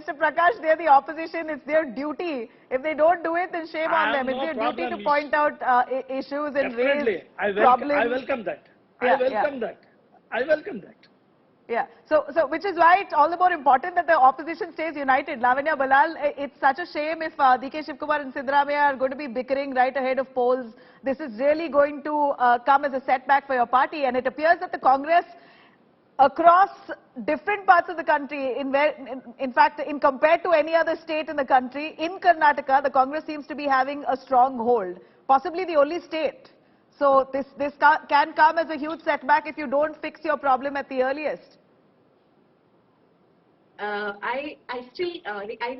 Mr. Prakash, they're the opposition. It's their duty. If they don't do it, then shame on them. It's their duty to point out issues and raise problems. I welcome that. I welcome that. Yeah. So which is why it's all the more important that the opposition stays united. Lavanya Ballal, it's such a shame if DK Shivkumar and Siddaramaiah are going to be bickering right ahead of polls. This is really going to come as a setback for your party. And it appears that the Congress across different parts of the country, in fact, compared to any other state in the country, in Karnataka, the Congress seems to be having a strong hold, possibly the only state. So this can come as a huge setback if you don't fix your problem at the earliest. I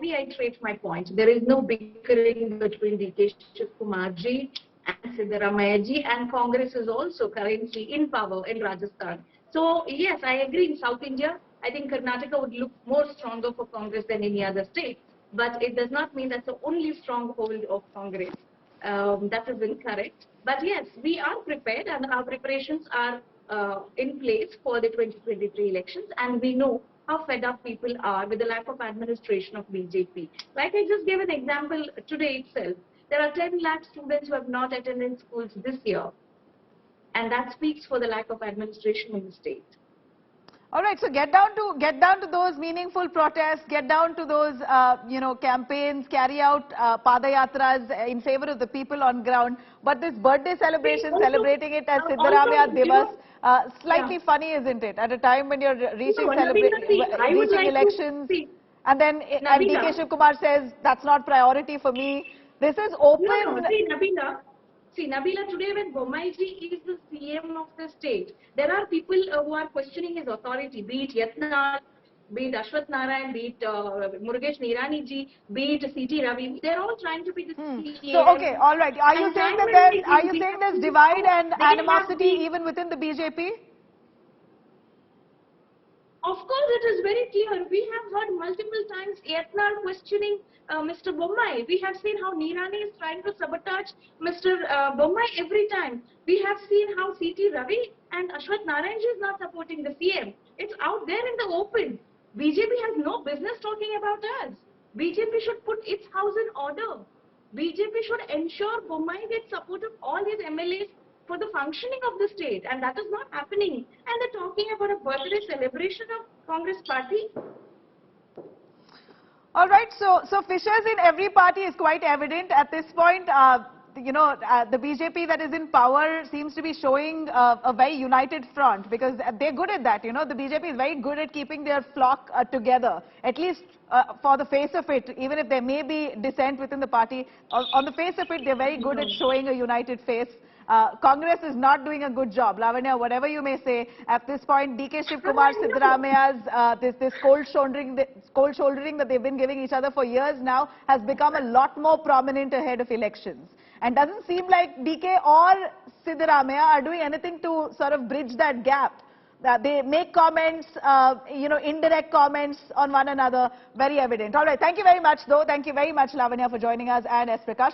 reiterate my point. There is no bickering between DK Shivkumar ji and Siddaramaiah ji, and Congress is also currently in power in Rajasthan. So yes, I agree. In South India, I think Karnataka would look more stronger for Congress than any other state. But it does not mean that's the only stronghold of Congress. That is incorrect. But yes, we are prepared, and our preparations are in place for the 2023 elections, and we know how fed up people are with the lack of administration of BJP. Like I just gave an example today itself. There are 10 lakh students who have not attended schools this year, and that speaks for the lack of administration in the state. All right, so get down to those meaningful protests, get down to those campaigns, carry out padayatras in favor of the people on ground. But this birthday celebration, celebrating it as Siddaramaiah Divas, slightly funny, isn't it? At a time when you're reaching elections, and then DK Shivkumar says that's not priority for me. This is open. See, Nabila, today when Bommai-ji is the CM of the state, there are people who are questioning his authority, be it Yatnal, be it Ashwath Narayan, be it Murugesh Nirani-ji, be it C.T. Ravi. They're all trying to be the CM. So, okay, all right. Are you saying that there's divide and animosity even within the BJP? Of course, it is very clear. We have heard multiple times Yatnal questioning Mr. Bommai. We have seen how Nirani is trying to sabotage Mr. Bommai every time. We have seen how C.T. Ravi and Ashwath Narayan is not supporting the CM. It's out there in the open. BJP has no business talking about us. BJP should put its house in order. BJP should ensure Bommai gets support of all his MLAs for the functioning of the state, and that is not happening. And they're talking about a birthday celebration of Congress party. All right, so fissures in every party is quite evident at this point. The BJP that is in power seems to be showing a very united front, because they're good at that. The BJP is very good at keeping their flock together, at least for the face of it. Even if there may be dissent within the party, on the face of it, they're very good at showing a united face. Congress is not doing a good job. Lavanya, whatever you may say, at this point, DK Shivkumar, Siddaramaiah's this cold shouldering that they've been giving each other for years now has become a lot more prominent ahead of elections. And doesn't seem like DK or Siddaramaiah are doing anything to sort of bridge that gap. They make comments, indirect comments on one another, very evident. All right, thank you very much, though. Thank you very much, Lavanya, for joining us, and S. Prakash.